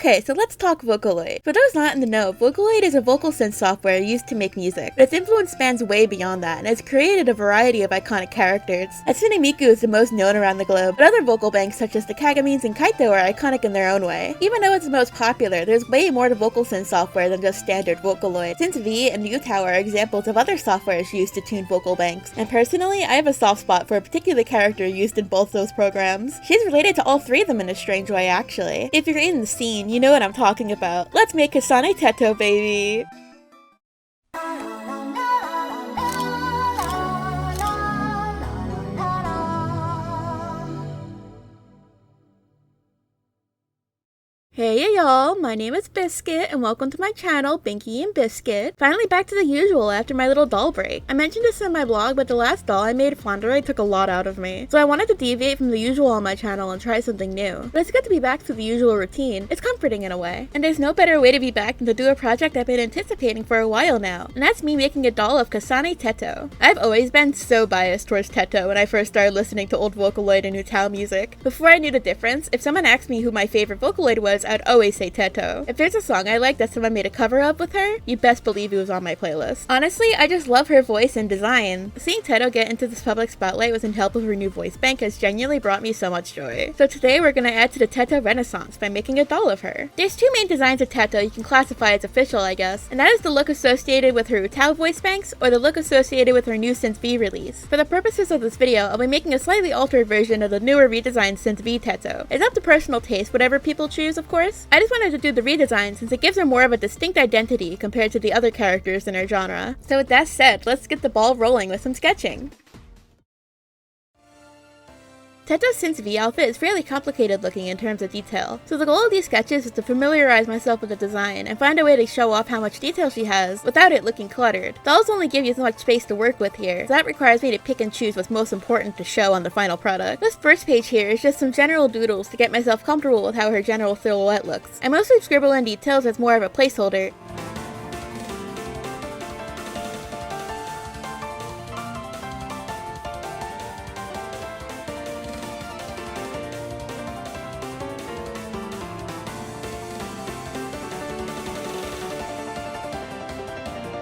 Okay, so let's talk Vocaloid. For those not in the know, Vocaloid is a vocal synth software used to make music, but its influence spans way beyond that and has created a variety of iconic characters. Hatsune Miku is the most known around the globe, but other vocal banks such as the Kagamines and Kaito are iconic in their own way. Even though it's the most popular, there's way more to vocal synth software than just standard Vocaloid. Synth V and UTAU are examples of other softwares used to tune vocal banks, and personally, I have a soft spot for a particular character used in both those programs. She's related to all three of them in a strange way, actually. If you're in the scene, you know what I'm talking about. Let's make Kasane Teto, baby! Hey y'all, my name is Biscuit and welcome to my channel, Binky and Biscuit. Finally back to the usual after my little doll break. I mentioned this in my blog, but the last doll I made, Floundroid, took a lot out of me. So I wanted to deviate from the usual on my channel and try something new. But it's good to be back to the usual routine. It's comforting in a way. And there's no better way to be back than to do a project I've been anticipating for a while now. And that's me making a doll of Kasane Teto. I've always been so biased towards Teto when I first started listening to old Vocaloid and UTAU music. Before I knew the difference, if someone asked me who my favorite Vocaloid was, I'd always say Teto. If there's a song I like that someone made a cover of with her, you best believe it was on my playlist. Honestly, I just love her voice and design. Seeing Teto get into this public spotlight with the help of her new voice bank has genuinely brought me so much joy. So today we're gonna add to the Teto renaissance by making a doll of her. There's two main designs of Teto you can classify as official, I guess, and that is the look associated with her UTAU voice banks or the look associated with her new Synth V release. For the purposes of this video, I'll be making a slightly altered version of the newer redesigned Synth V Teto. It's up to personal taste, whatever people choose, of course. I just wanted to do the redesign since it gives her more of a distinct identity compared to the other characters in her genre. So with that said, let's get the ball rolling with some sketching. Teto's Synth V outfit is fairly complicated looking in terms of detail, so the goal of these sketches is to familiarize myself with the design and find a way to show off how much detail she has without it looking cluttered. Dolls only give you so much space to work with here, so that requires me to pick and choose what's most important to show on the final product. This first page here is just some general doodles to get myself comfortable with how her general silhouette looks. I mostly scribble in details as more of a placeholder.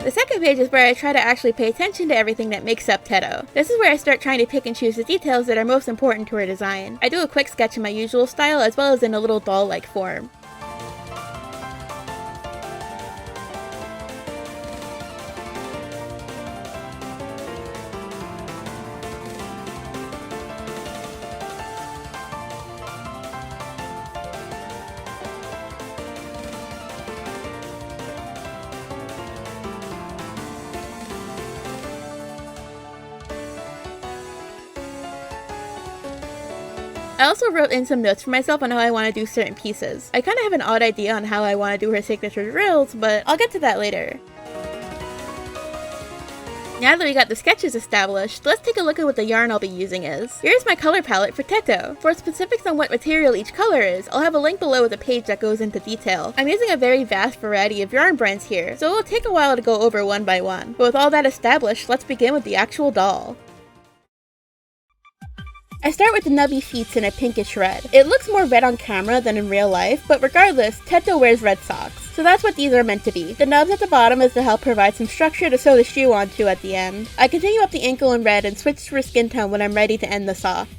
The second page is where I try to actually pay attention to everything that makes up Teto. This is where I start trying to pick and choose the details that are most important to her design. I do a quick sketch in my usual style as well as in a little doll-like form. I also wrote in some notes for myself on how I want to do certain pieces. I kind of have an odd idea on how I want to do her signature drills, but I'll get to that later. Now that we got the sketches established, let's take a look at what the yarn I'll be using is. Here's my color palette for Teto. For specifics on what material each color is, I'll have a link below with a page that goes into detail. I'm using a very vast variety of yarn brands here, so it will take a while to go over one by one. But with all that established, let's begin with the actual doll. I start with the nubby feet in a pinkish red. It looks more red on camera than in real life, but regardless, Teto wears red socks. So that's what these are meant to be. The nubs at the bottom is to help provide some structure to sew the shoe onto at the end. I continue up the ankle in red and switch to her skin tone when I'm ready to end this off.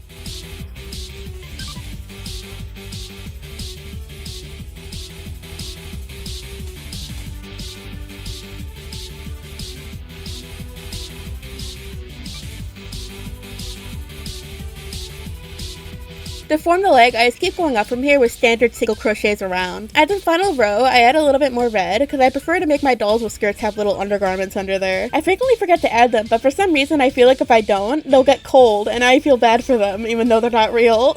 To form the leg, I just keep going up from here with standard single crochets around. At the final row, I add a little bit more red because I prefer to make my dolls with skirts have little undergarments under there. I frequently forget to add them, but for some reason I feel like if I don't, they'll get cold and I feel bad for them even though they're not real.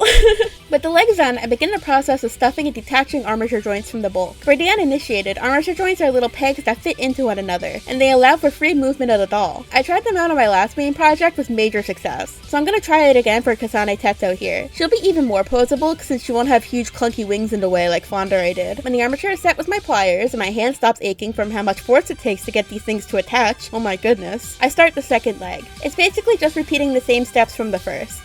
With the legs done, I begin the process of stuffing and detaching armature joints from the bulk. For the uninitiated, armature joints are little pegs that fit into one another, and they allow for free movement of the doll. I tried them out on my last main project with major success, so I'm gonna try it again for Kasane Teto here. She'll be even more posable since she won't have huge clunky wings in the way like Floundroid did. When the armature is set with my pliers and my hand stops aching from how much force it takes to get these things to attach, oh my goodness, I start the second leg. It's basically just repeating the same steps from the first.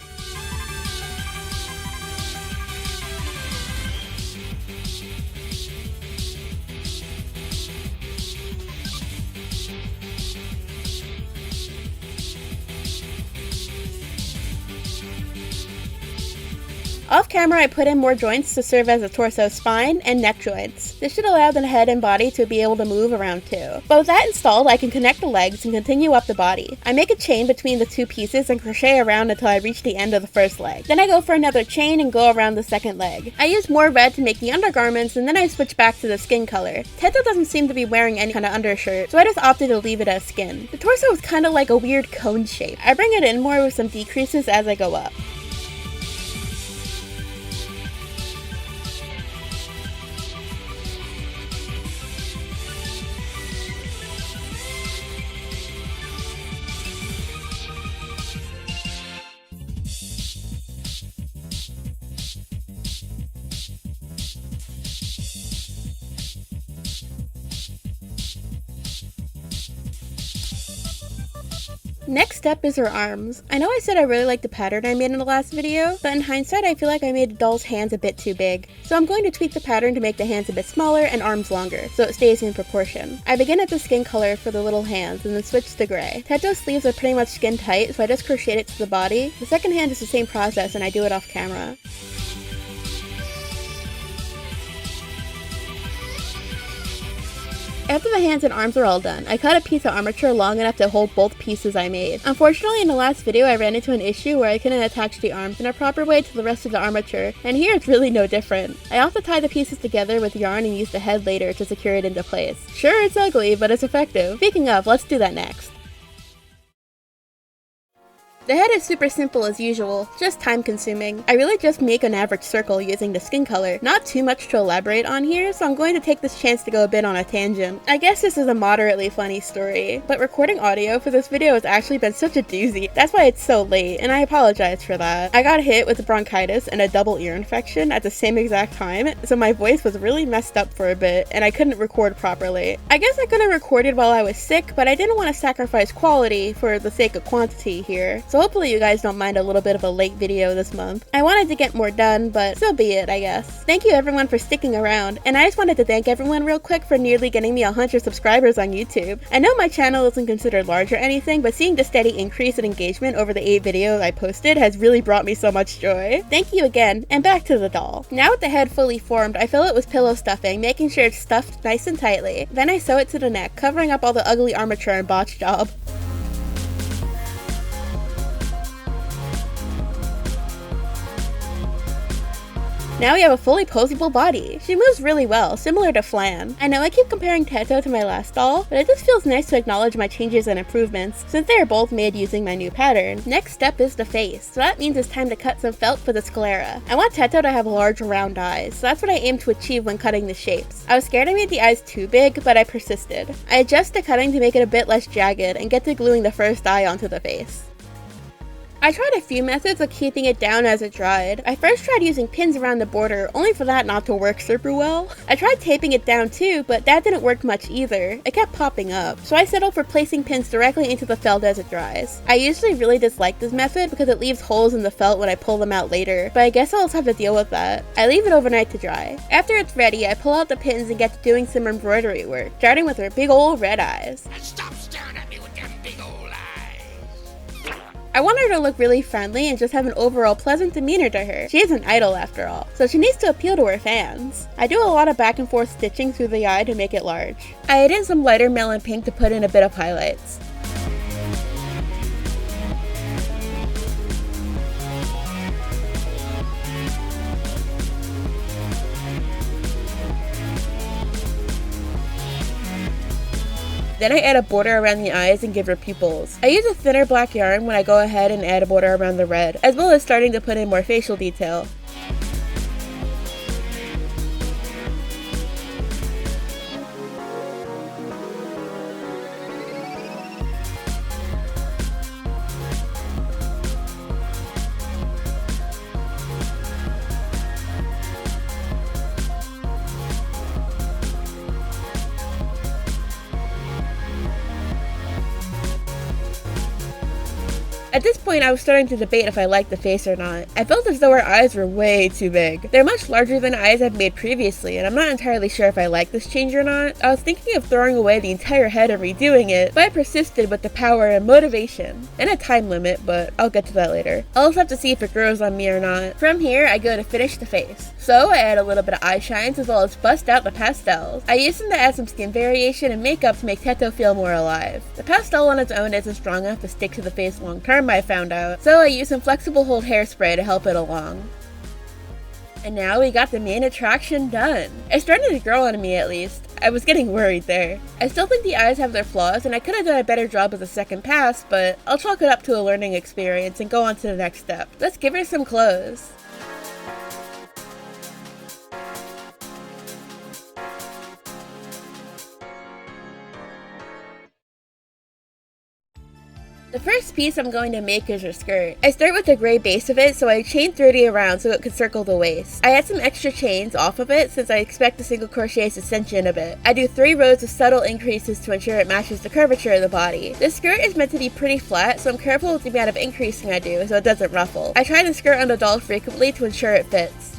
Off camera, I put in more joints to serve as a torso spine and neck joints. This should allow the head and body to be able to move around too. But with that installed, I can connect the legs and continue up the body. I make a chain between the two pieces and crochet around until I reach the end of the first leg. Then I go for another chain and go around the second leg. I use more red to make the undergarments, and then I switch back to the skin color. Teto doesn't seem to be wearing any kind of undershirt, so I just opted to leave it as skin. The torso is kind of like a weird cone shape. I bring it in more with some decreases as I go up. Next step is her arms. I know I said I really liked the pattern I made in the last video, but in hindsight I feel like I made the doll's hands a bit too big. So I'm going to tweak the pattern to make the hands a bit smaller and arms longer, so it stays in proportion. I begin at the skin color for the little hands and then switch to gray. Teto's sleeves are pretty much skin tight, so I just crocheted it to the body. The second hand is the same process and I do it off camera. After the hands and arms are all done, I cut a piece of armature long enough to hold both pieces I made. Unfortunately, in the last video I ran into an issue where I couldn't attach the arms in a proper way to the rest of the armature, and here it's really no different. I also tie the pieces together with yarn and use the head later to secure it into place. Sure, it's ugly, but it's effective. Speaking of, let's do that next. The head is super simple as usual, just time consuming. I really just make an average circle using the skin color. Not too much to elaborate on here, so I'm going to take this chance to go a bit on a tangent. I guess this is a moderately funny story, but recording audio for this video has actually been such a doozy. That's why it's so late, and I apologize for that. I got hit with bronchitis and a double ear infection at the same exact time, so my voice was really messed up for a bit, and I couldn't record properly. I guess I could have recorded while I was sick, but I didn't want to sacrifice quality for the sake of quantity here. So hopefully you guys don't mind a little bit of a late video this month. I wanted to get more done, but so be it, I guess. Thank you everyone for sticking around, and I just wanted to thank everyone real quick for nearly getting me 100 subscribers on YouTube. I know my channel isn't considered large or anything, but seeing the steady increase in engagement over the 8 videos I posted has really brought me so much joy. Thank you again, and back to the doll. Now with the head fully formed, I fill it with pillow stuffing, making sure it's stuffed nice and tightly. Then I sew it to the neck, covering up all the ugly armature and botch job. Now we have a fully posable body. She moves really well, similar to Flan. I know I keep comparing Teto to my last doll, but it just feels nice to acknowledge my changes and improvements, since they are both made using my new pattern. Next step is the face, so that means it's time to cut some felt for the sclera. I want Teto to have large round eyes, so that's what I aim to achieve when cutting the shapes. I was scared I made the eyes too big, but I persisted. I adjust the cutting to make it a bit less jagged and get to gluing the first eye onto the face. I tried a few methods of keeping it down as it dried. I first tried using pins around the border, only for that not to work super well. I tried taping it down too, but that didn't work much either. It kept popping up, so I settled for placing pins directly into the felt as it dries. I usually really dislike this method because it leaves holes in the felt when I pull them out later, but I guess I'll just have to deal with that. I leave it overnight to dry. After it's ready, I pull out the pins and get to doing some embroidery work, starting with her big old red eyes. Stop staring at me with them big old eyes. I want her to look really friendly and just have an overall pleasant demeanor to her. She is an idol after all, so she needs to appeal to her fans. I do a lot of back and forth stitching through the eye to make it large. I add in some lighter melon pink to put in a bit of highlights. Then I add a border around the eyes and give her pupils. I use a thinner black yarn when I go ahead and add a border around the red, as well as starting to put in more facial detail. At this point, I was starting to debate if I liked the face or not. I felt as though her eyes were way too big. They're much larger than eyes I've made previously, and I'm not entirely sure if I like this change or not. I was thinking of throwing away the entire head and redoing it, but I persisted with the power and motivation. And a time limit, but I'll get to that later. I'll just have to see if it grows on me or not. From here, I go to finish the face. So I add a little bit of eye shines as well as bust out the pastels. I use them to add some skin variation and makeup to make Teto feel more alive. The pastel on its own isn't strong enough to stick to the face long term, I found out, so I use some flexible hold hairspray to help it along. And now we got the main attraction done. It started to grow on me at least. I was getting worried there. I still think the eyes have their flaws and I could have done a better job as a second pass, but I'll chalk it up to a learning experience and go on to the next step. Let's give her some clothes. The first piece I'm going to make is her skirt. I start with the gray base of it, so I chain 30 around so it could circle the waist. I add some extra chains off of it since I expect the single crochets to cinch in a bit. I do 3 rows of subtle increases to ensure it matches the curvature of the body. This skirt is meant to be pretty flat, so I'm careful with the amount of increasing I do so it doesn't ruffle. I try the skirt on the doll frequently to ensure it fits.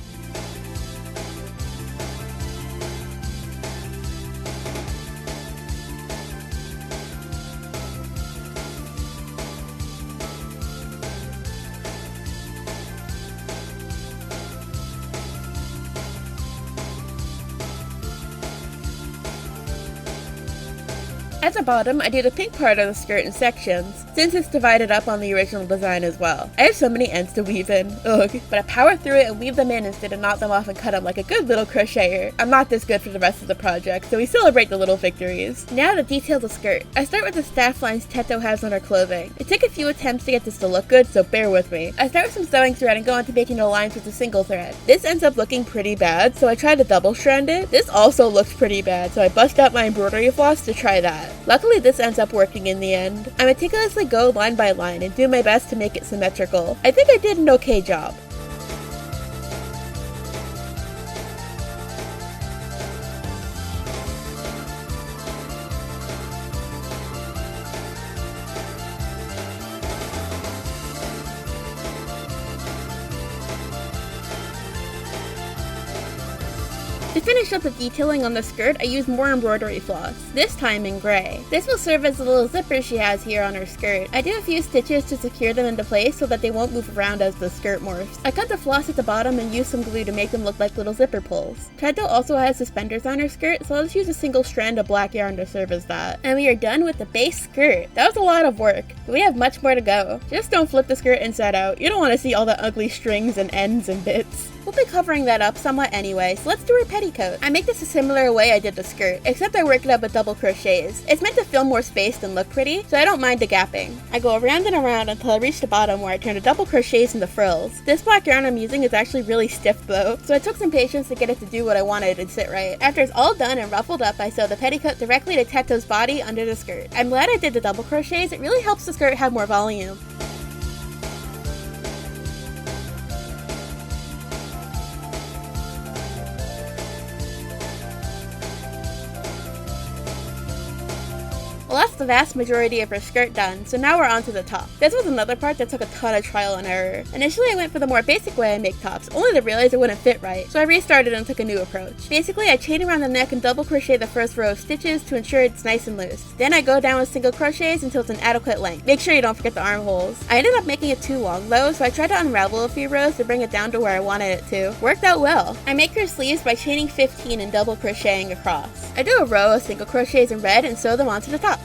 At the bottom, I do the pink part of the skirt in sections, since it's divided up on the original design as well. I have so many ends to weave in, ugh, but I power through it and weave them in instead of knot them off and cut them like a good little crocheter. I'm not this good for the rest of the project, so we celebrate the little victories. Now to detail the skirt. I start with the staff lines Teto has on her clothing. It took a few attempts to get this to look good, so bear with me. I start with some sewing thread and go on to making the lines with a single thread. This ends up looking pretty bad, so I try to double strand it. This also looks pretty bad, so I bust out my embroidery floss to try that. Luckily, this ends up working in the end. I meticulously go line by line and do my best to make it symmetrical. I think I did an okay job. To finish up the detailing on the skirt, I use more embroidery floss, this time in gray. This will serve as the little zipper she has here on her skirt. I do a few stitches to secure them into place so that they won't move around as the skirt morphs. I cut the floss at the bottom and use some glue to make them look like little zipper pulls. Teto also has suspenders on her skirt, so I'll just use a single strand of black yarn to serve as that. And we are done with the base skirt. That was a lot of work, but we have much more to go. Just don't flip the skirt inside out. You don't want to see all the ugly strings and ends and bits. We'll be covering that up somewhat anyway, so let's do her petticoat. I make this a similar way I did the skirt, except I work it up with double crochets. It's meant to fill more space than look pretty, so I don't mind the gapping. I go around and around until I reach the bottom where I turn the double crochets into frills. This black yarn I'm using is actually really stiff though, so it took some patience to get it to do what I wanted and sit right. After it's all done and ruffled up, I sew the petticoat directly to Teto's body under the skirt. I'm glad I did the double crochets, it really helps the skirt have more volume. Well, that's the vast majority of her skirt done, so now we're on to the top. This was another part that took a ton of trial and error. Initially I went for the more basic way I make tops, only to realize it wouldn't fit right, so I restarted and took a new approach. Basically, I chain around the neck and double crochet the first row of stitches to ensure it's nice and loose. Then I go down with single crochets until it's an adequate length. Make sure you don't forget the armholes. I ended up making it too long though, so I tried to unravel a few rows to bring it down to where I wanted it to. Worked out well. I make her sleeves by chaining 15 and double crocheting across. I do a row of single crochets in red and sew them onto the top.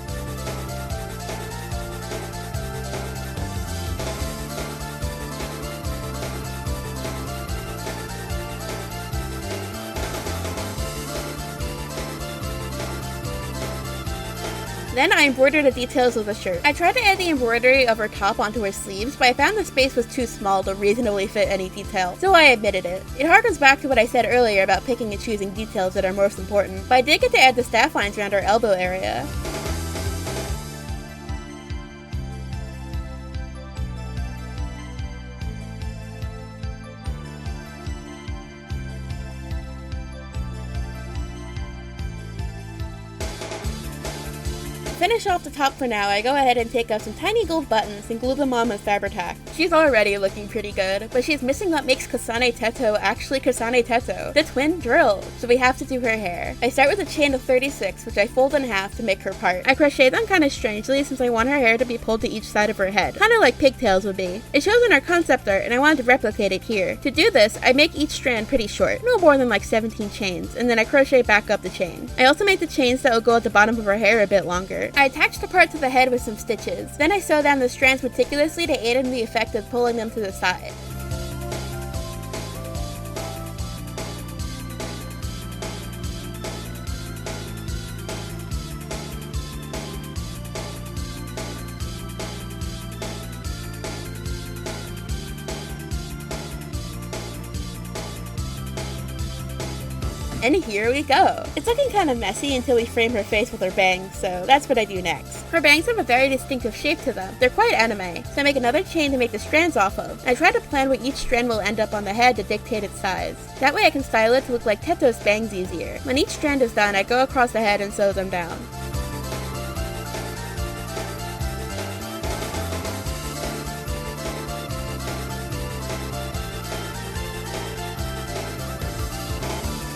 Then I embroidered the details of the shirt. I tried to add the embroidery of her top onto her sleeves, but I found the space was too small to reasonably fit any detail, so I omitted it. It harkens back to what I said earlier about picking and choosing details that are most important, but I did get to add the staff lines around her elbow area. finish off the top for now, I go ahead and take out some tiny gold buttons and glue them on with Fabri-Tac. She's already looking pretty good, but she's missing what makes Kasane Teto actually Kasane Teto, the twin drills, so we have to do her hair. I start with a chain of 36, which I fold in half to make her part. I crochet them kind of strangely since I want her hair to be pulled to each side of her head, kind of like pigtails would be. It shows in our concept art and I wanted to replicate it here. To do this, I make each strand pretty short, no more than like 17 chains, and then I crochet back up the chain. I also make the chains that will go at the bottom of her hair a bit longer. I attach the part to the head with some stitches. Then I sew down the strands meticulously to aid in the effect of pulling them to the side. And here we go. It's looking kind of messy until we frame her face with her bangs, so that's what I do next. Her bangs have a very distinctive shape to them. They're quite anime, so I make another chain to make the strands off of. I try to plan where each strand will end up on the head to dictate its size. That way I can style it to look like Teto's bangs easier. When each strand is done, I go across the head and sew them down.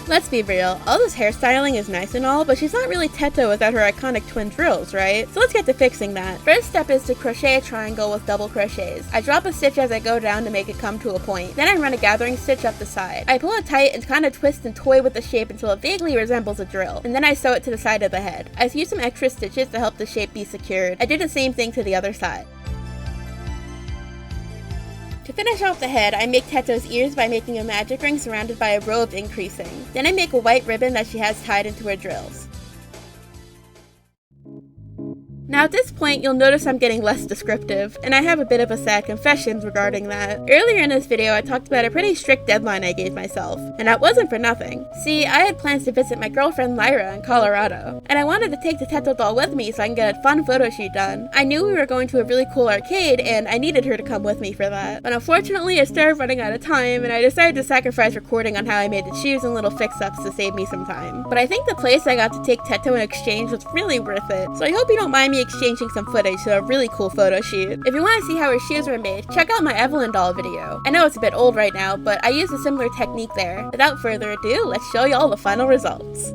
Let's be real, all this hairstyling is nice and all, but she's not really Teto without her iconic twin drills, right? So let's get to fixing that. First step is to crochet a triangle with double crochets. I drop a stitch as I go down to make it come to a point. Then I run a gathering stitch up the side. I pull it tight and kind of twist and toy with the shape until it vaguely resembles a drill, and then I sew it to the side of the head. I use some extra stitches to help the shape be secured. I did the same thing to the other side. To finish off the head, I make Teto's ears by making a magic ring surrounded by a row of increasing. Then I make a white ribbon that she has tied into her drills. Now at this point, you'll notice I'm getting less descriptive, and I have a bit of a sad confession regarding that. Earlier in this video, I talked about a pretty strict deadline I gave myself, and that wasn't for nothing. See, I had plans to visit my girlfriend Lyra in Colorado, and I wanted to take the Teto doll with me so I can get a fun photo shoot done. I knew we were going to a really cool arcade, and I needed her to come with me for that. But unfortunately, I started running out of time, and I decided to sacrifice recording on how I made the shoes and little fix-ups to save me some time. But I think the place I got to take Teto in exchange was really worth it, so I hope you don't mind me exchanging some footage to a really cool photo shoot. If you want to see how her shoes were made, check out my Evelyn doll video. I know it's a bit old right now, but I used a similar technique there. Without further ado, let's show y'all the final results.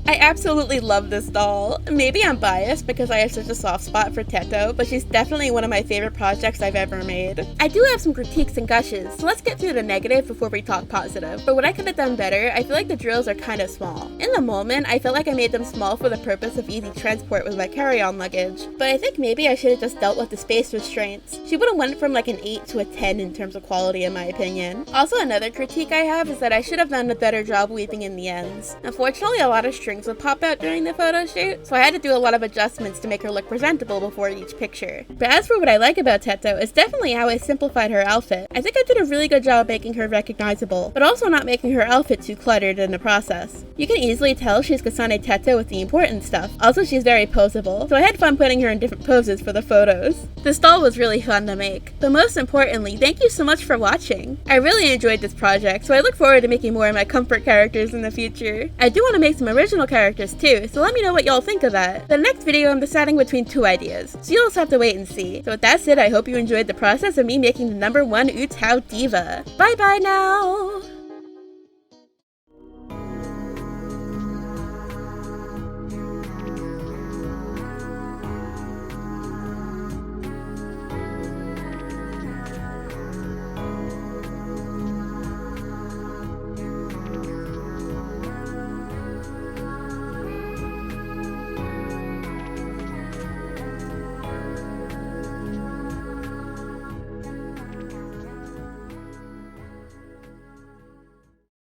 I absolutely love this doll. Maybe I'm biased because I have such a soft spot for Teto, but she's definitely one of my favorite projects I've ever made. I do have some critiques and gushes, so let's get through the negative before we talk positive. But what I could have done better, I feel like the drills are kind of small. In the moment, I felt like I made them small for the purpose of easy transport with my carry-on luggage, but I think maybe I should have just dealt with the space restraints. She would have went from like an 8 to a 10 in terms of quality in my opinion. Also, another critique I have is that I should have done a better job weaving in the ends. Unfortunately, a lot of strings would pop out during the photo shoot, so I had to do a lot of adjustments to make her look presentable before each picture. But as for what I like about Teto, it's definitely how I simplified her outfit. I think I did a really good job making her recognizable, but also not making her outfit too cluttered in the process. You can easily tell she's Kasane Teto with the important stuff. Also, she's very poseable, so I had fun putting her in different poses for the photos. This doll was really fun to make. But most importantly, thank you so much for watching. I really enjoyed this project, so I look forward to making more of my comfort characters in the future. I do want to make some original characters too, so let me know what y'all think of that. The next video I'm deciding between 2 ideas, so you'll just have to wait and see. So with that said, I hope you enjoyed the process of me making the #1 UTAU diva. Bye bye now!